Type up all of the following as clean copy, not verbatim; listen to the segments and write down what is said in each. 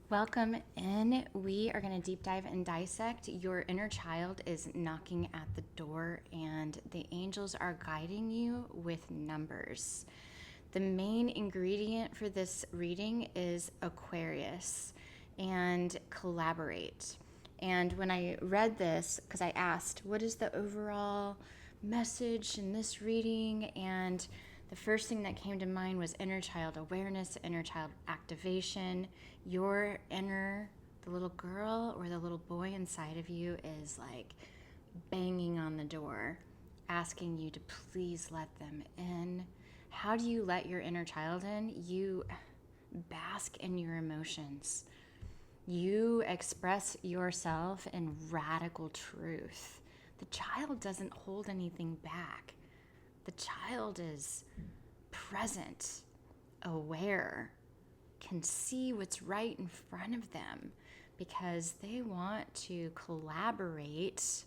Welcome in. We are going to deep dive and dissect. Your inner child is knocking at the door, and the angels are guiding you with numbers. The main ingredient for this reading is Aquarius and collaborate. And when I read this, because I asked, what is the overall message in this reading? And the first thing that came to mind was inner child awareness, inner child activation. Your inner, the little girl or the little boy inside of you is like banging on the door, asking you to please let them in. How do you let your inner child in? You bask in your emotions. You express yourself in radical truth. The child doesn't hold anything back. The child is present, aware, can see what's right in front of them because they want to collaborate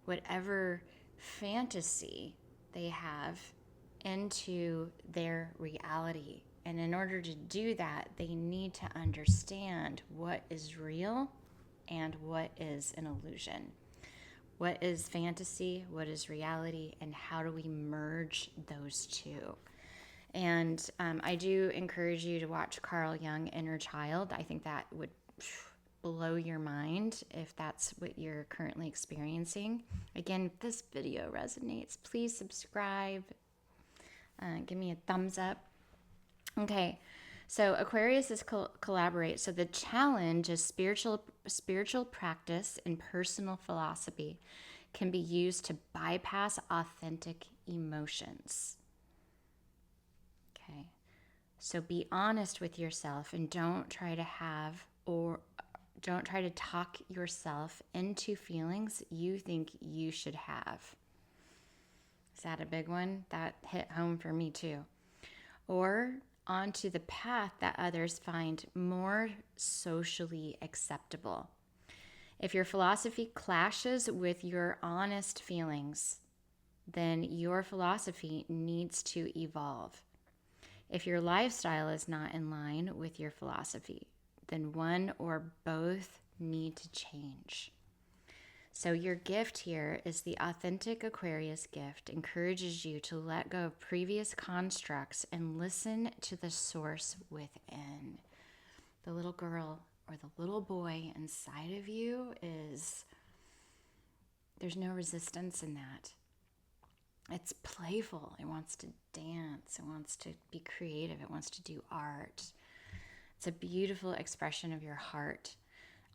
whatever fantasy they have into their reality. And in order to do that, they need to understand what is real and what is an illusion. What is fantasy? What is reality? And how do we merge those two? And I do encourage you to watch Carl Jung, Inner Child. I think that would blow your mind if that's what you're currently experiencing. Again, if this video resonates, please subscribe. Give me a thumbs up. Okay, so Aquarius is collaborate. So the challenge is spiritual practice and personal philosophy can be used to bypass authentic emotions. Okay, so be honest with yourself and don't try to talk yourself into feelings you think you should have. Is that a big one? That hit home for me too. Or onto the path that others find more socially acceptable. If your philosophy clashes with your honest feelings, then your philosophy needs to evolve. If your lifestyle is not in line with your philosophy, then one or both need to change. So your gift here is the authentic Aquarius gift encourages you to let go of previous constructs and listen to the source within. The little girl or the little boy inside of you there's no resistance in that. It's playful. It wants to dance. It wants to be creative. It wants to do art. It's a beautiful expression of your heart.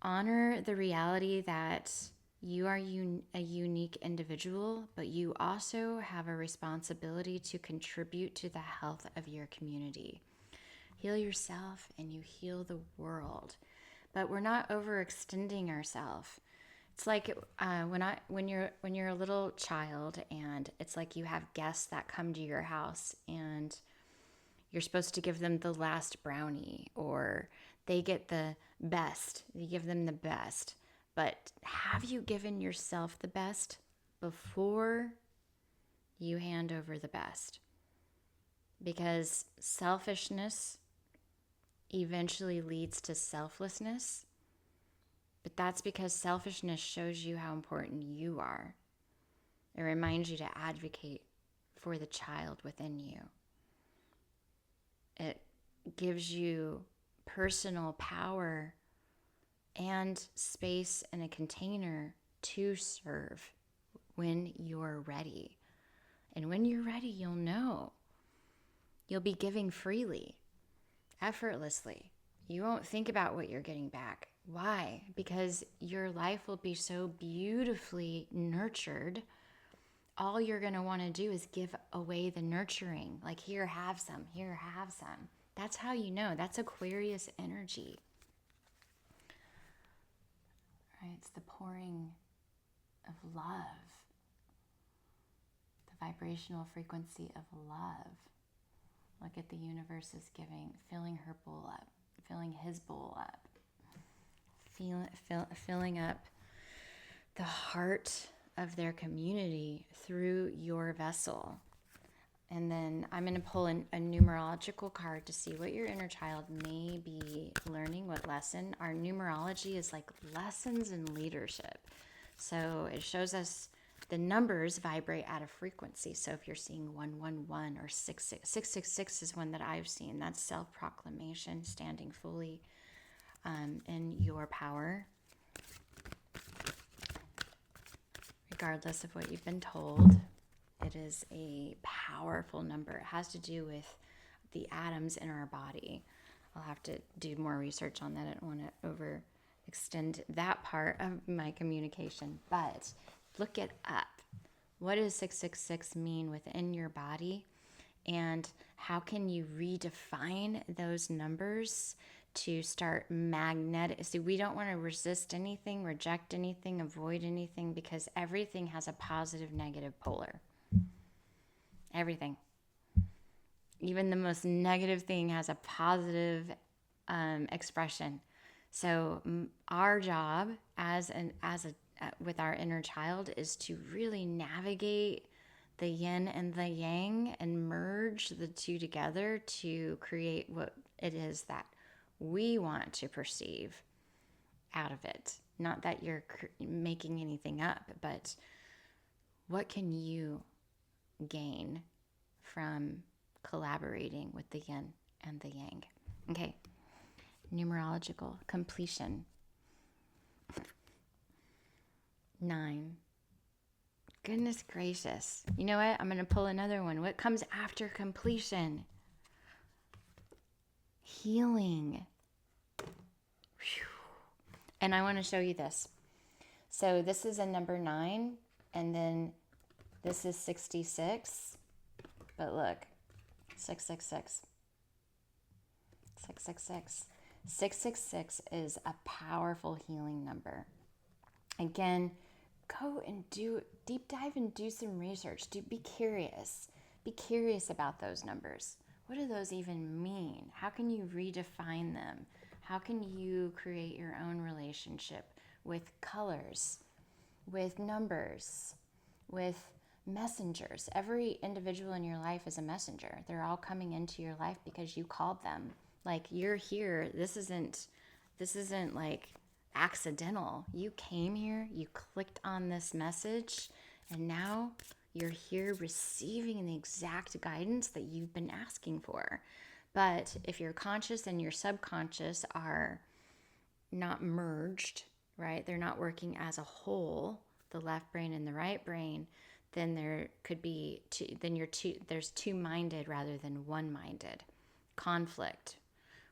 Honor the reality that you are a unique individual, but you also have a responsibility to contribute to the health of your community. Heal yourself and you heal the world. But we're not overextending ourselves. It's like when you're a little child and it's like you have guests that come to your house and you're supposed to give them the last brownie or they get the best. You give them the best. But have you given yourself the best before you hand over the best? Because selfishness eventually leads to selflessness. But that's because selfishness shows you how important you are. It reminds you to advocate for the child within you. It gives you personal power and space in a container to serve when you're ready. And when you're ready, you'll know. You'll be giving freely, effortlessly. You won't think about what you're getting back. Why? Because your life will be so beautifully nurtured. All you're going to want to do is give away the nurturing. Like, here, have some. Here, have some. That's how you know. That's Aquarius energy. Right? It's the pouring of love. The vibrational frequency of love. Look at the universe is giving, filling her bowl up, filling his bowl up. Filling up the heart of their community through your vessel. And then I'm going to pull a numerological card to see what your inner child may be learning, what lesson? Our numerology is like lessons in leadership. So it shows us the numbers vibrate at a frequency. So if you're seeing 111 or 666 is one that I've seen. That's self-proclamation, standing fully in your power, regardless of what you've been told. It is a powerful number. It has to do with the atoms in our body. I'll have to do more research on that. I don't want to overextend that part of my communication, but look it up. What does 666 mean within your body? And how can you redefine those numbers to start magnetic? See, we don't want to resist anything, reject anything, avoid anything, because everything has a positive, negative polar. Everything. Even the most negative thing has a positive expression. So our job with our inner child is to really navigate the yin and the yang and merge the two together to create what it is that we want to perceive out of it. Not that you're making anything up, but what can you gain from collaborating with the yin and the yang? Okay, numerological completion. 9. Goodness gracious. You know what? I'm going to pull another one. What comes after completion? Healing. Whew. And I want to show you this. So this is a number 9, and then this is 66. But look, 666. 666. 666 is a powerful healing number. Again, go and do deep dive and do some research. Be curious. Be curious about those numbers. What do those even mean? How can you redefine them? How can you create your own relationship with colors, with numbers, with messengers? Every individual in your life is a messenger. They're all coming into your life because you called them. Like, you're here. This isn't like accidental. You came here, you clicked on this message, and now you're here receiving the exact guidance that you've been asking for. But if your conscious and your subconscious are not merged, right? They're not working as a whole, the left brain and the right brain, then there could be there's two-minded rather than one-minded. Conflict,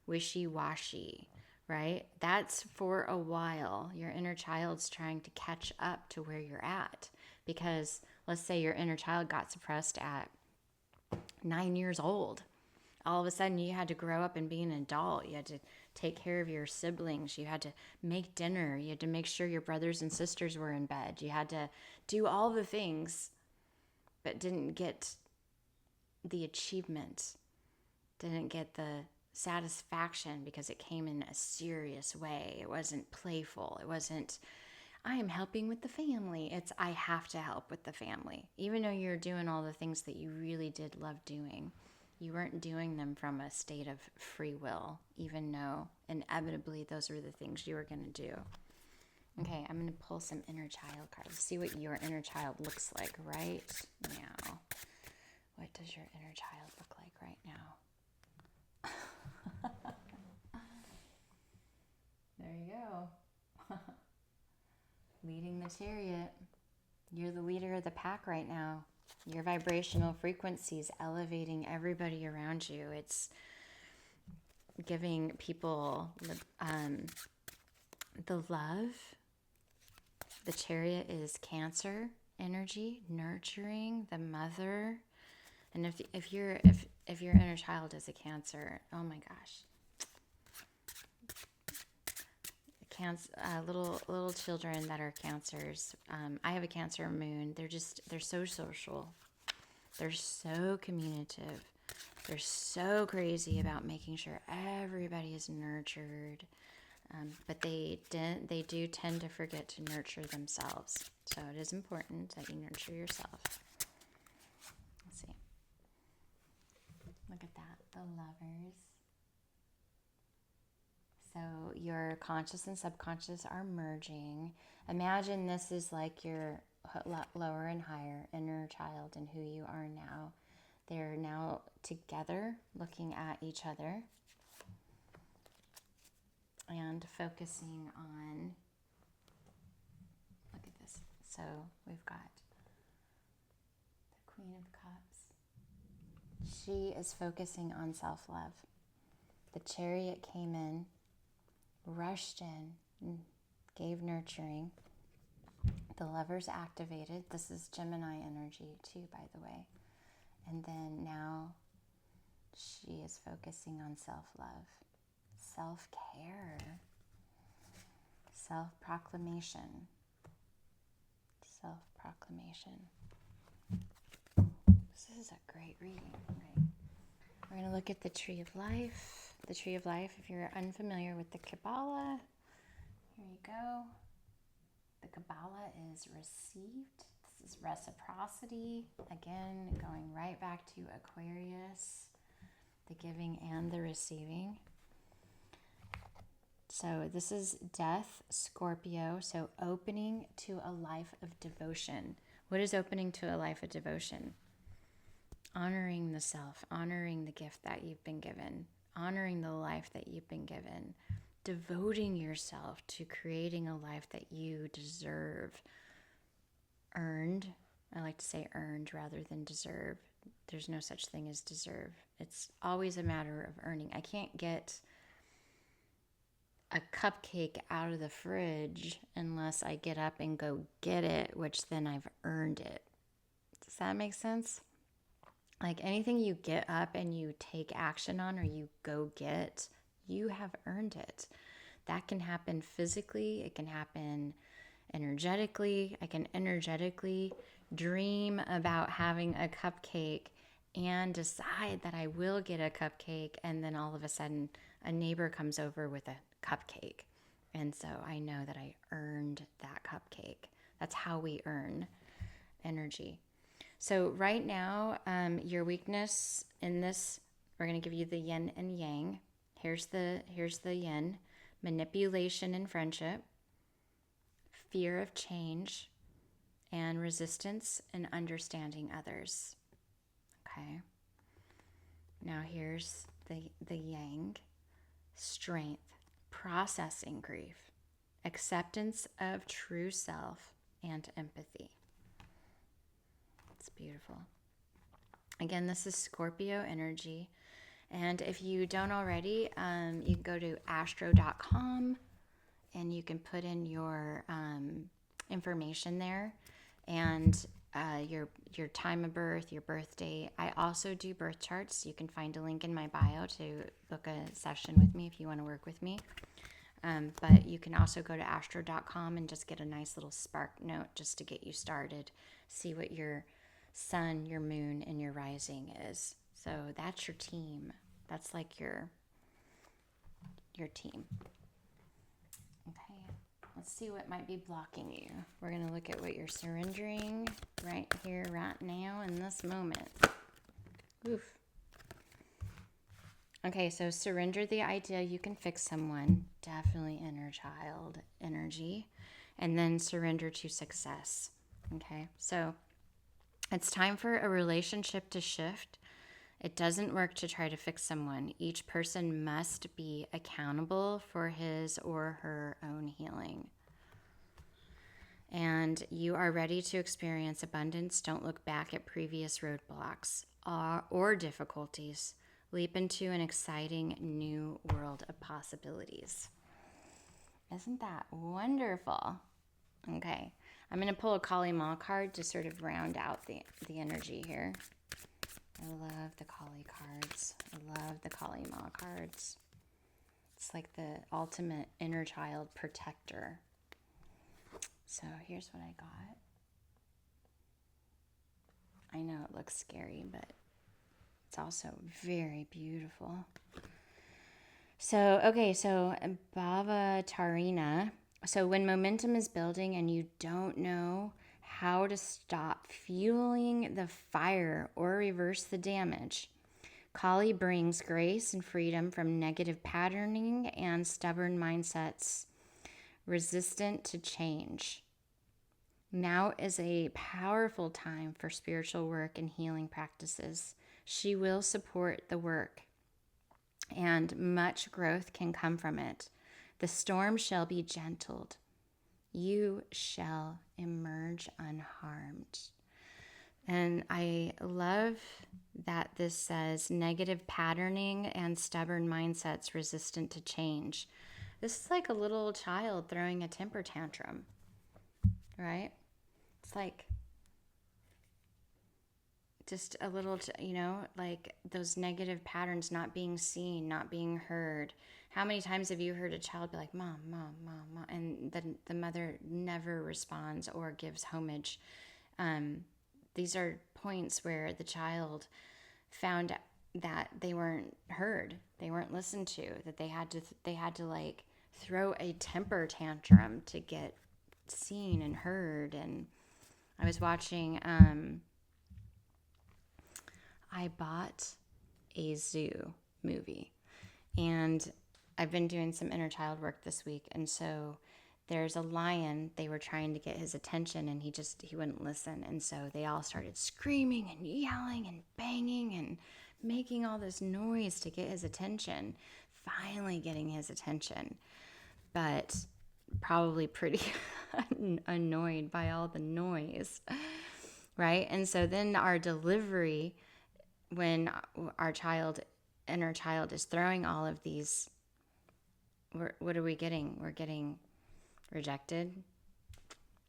wishy-washy, right? That's for a while. Your inner child's trying to catch up to where you're at, because let's say your inner child got suppressed at 9 years old. All of a sudden you had to grow up and be an adult. You had to take care of your siblings. You had to make dinner. You had to make sure your brothers and sisters were in bed. You had to do all the things, but didn't get the achievement, didn't get the satisfaction because it came in a serious way. It wasn't playful. It wasn't, I am helping with the family. It's, I have to help with the family. Even though you're doing all the things that you really did love doing, you weren't doing them from a state of free will, even though inevitably those are the things you were going to do. Okay, I'm going to pull some inner child cards. See what your inner child looks like right now. What does your inner child look like right now? There you go. Leading the chariot. You're the leader of the pack right now. Your vibrational frequency is elevating everybody around you. It's giving people the love. The chariot is Cancer energy, nurturing, the mother. And if your inner child is a Cancer, oh my gosh. Little children that are Cancers. I have a Cancer moon. They're so social. They're so communicative. They're so crazy about making sure everybody is nurtured. But they do tend to forget to nurture themselves. So it is important that you nurture yourself. Let's see. Look at that, the Lovers. So your conscious and subconscious are merging. Imagine this is like your lower and higher inner child and who you are now. They're now together looking at each other and focusing on, look at this. So we've got the Queen of Cups. She is focusing on self-love. The Chariot came in, rushed in, gave nurturing. The Lovers activated. This is Gemini energy too, by the way. And then now she is focusing on self-love, self-care, self-proclamation, self-proclamation. This is a great reading. Okay. We're going to look at the Tree of Life. The Tree of Life, if you're unfamiliar with the Kabbalah, here you go. The Kabbalah is received. This is reciprocity. Again, going right back to Aquarius, the giving and the receiving. So this is Death, Scorpio. So opening to a life of devotion. What is opening to a life of devotion? Honoring the self, honoring the gift that you've been given, honoring the life that you've been given, devoting yourself to creating a life that you deserve, earned. I like to say earned rather than deserve. There's no such thing as deserve. It's always a matter of earning. I can't get a cupcake out of the fridge unless I get up and go get it, which then I've earned it. Does that make sense? Like anything you get up and you take action on or you go get, you have earned it. That can happen physically. It can happen energetically. I can energetically dream about having a cupcake and decide that I will get a cupcake, and then all of a sudden a neighbor comes over with a cupcake. And so I know that I earned that cupcake. That's how we earn energy. So right now, your weakness in this, we're going to give you the yin and yang. Here's the yin: manipulation in friendship, fear of change, and resistance in understanding others. Okay. Now here's the yang: strength, processing grief, acceptance of true self, and empathy. It's beautiful. Again, this is Scorpio energy. And if you don't already, you can go to astro.com and you can put in your information there and your time of birth, your birth date. I also do birth charts. You can find a link in my bio to book a session with me if you want to work with me. But you can also go to astro.com and just get a nice little spark note just to get you started. See what your sun, your moon, and your rising is. So that's your team. That's like your team. Okay, let's see what might be blocking you. We're going to look at what you're surrendering right here, right now, in this moment. Oof. Okay, so surrender the idea you can fix someone. Definitely inner child energy. And then surrender to success. Okay, so it's time for a relationship to shift. It doesn't work to try to fix someone. Each person must be accountable for his or her own healing. And you are ready to experience abundance. Don't look back at previous roadblocks or difficulties. Leap into an exciting new world of possibilities. Isn't that wonderful? Okay. I'm going to pull a Kali Ma card to sort of round out the energy here. I love the Kali cards. I love the Kali Ma cards. It's like the ultimate inner child protector. So here's what I got. I know it looks scary, but it's also very beautiful. So, okay, so Bhavatarini. So when momentum is building and you don't know how to stop fueling the fire or reverse the damage, Kali brings grace and freedom from negative patterning and stubborn mindsets resistant to change. Now is a powerful time for spiritual work and healing practices. She will support the work, and much growth can come from it. The storm shall be gentled. You shall emerge unharmed. And I love that this says negative patterning and stubborn mindsets resistant to change. This is like a little child throwing a temper tantrum, right? It's like just a little, like those negative patterns not being seen, not being heard. How many times have you heard a child be like, Mom, Mom, Mom, Mom, and then the mother never responds or gives homage? These are points where the child found that they weren't heard, they weren't listened to, that they had to like throw a temper tantrum to get seen and heard. And I was watching, I bought a zoo movie, and I've been doing some inner child work this week, and so there's a lion. They were trying to get his attention, and he wouldn't listen, and so they all started screaming and yelling and banging and making all this noise to get his attention, finally getting his attention, but probably pretty annoyed by all the noise, right? And so then our delivery, when our inner child is throwing all of these, what are we getting? We're getting rejected,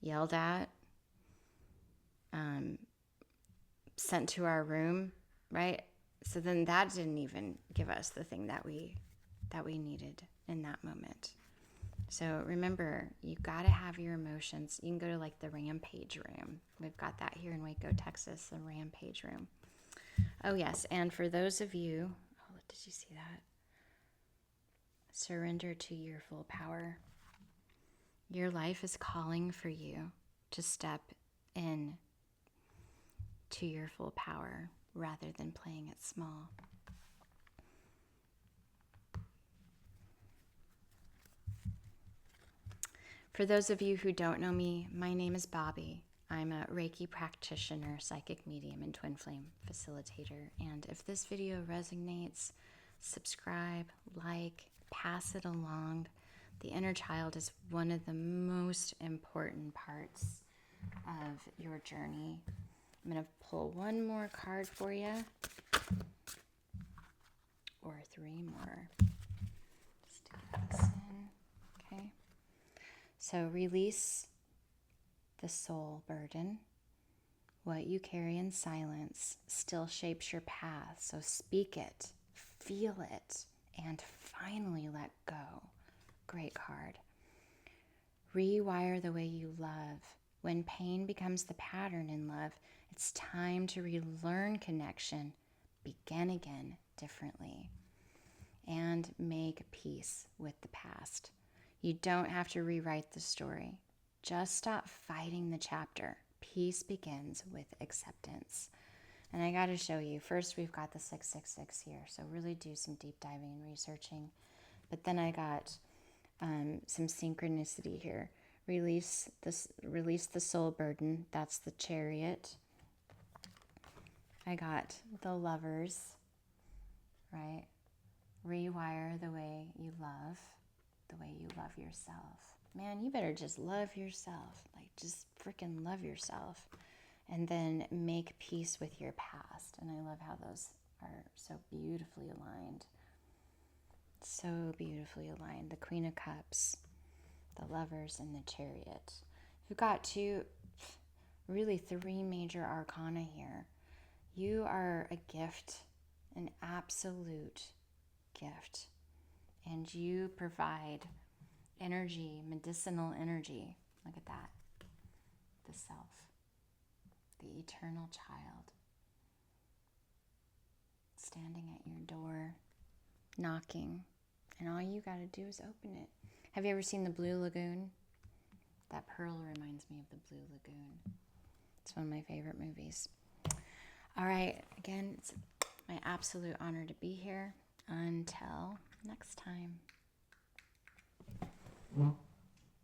yelled at, sent to our room, right? So then that didn't even give us the thing that we needed in that moment. So remember, you got to have your emotions. You can go to like the Rampage room. We've got that here in Waco, Texas, the Rampage room. Oh, yes. And for those of you, did you see that? Surrender to your full power. Your life is calling for you to step in to your full power rather than playing it small. For those of you who don't know me, my name is Bobby. I'm a Reiki practitioner, psychic medium, and twin flame facilitator. And if this video resonates, subscribe, like, pass it along. The inner child is one of the most important parts of your journey. I'm going to pull one more card for you, or three more. Just to get this in, okay? So release the soul burden. What you carry in silence still shapes your path. So speak it, feel it, and finally let go. Great card. Rewire the way you love. When pain becomes the pattern in love, it's time to relearn connection, begin again differently, and make peace with the past. You don't have to rewrite the story. Just stop fighting the chapter. Peace begins with acceptance. And I got to show you. First, we've got the 666 here. So really do some deep diving and researching. But then I got some synchronicity here. Release the soul burden. That's the Chariot. I got the Lovers, right? Rewire the way you love yourself. Man, you better just love yourself. Like, just freaking love yourself. And then make peace with your past. And I love how those are so beautifully aligned. So beautifully aligned. The Queen of Cups, the Lovers, and the Chariot. You've got really three major arcana here. You are a gift, an absolute gift. And you provide energy, medicinal energy. Look at that. The self, the eternal child, standing at your door, knocking, and all you got to do is open it. Have you ever seen the Blue Lagoon? That pearl reminds me of the Blue Lagoon. It's one of my favorite movies. All right, again, it's My absolute honor to be here. Until next time.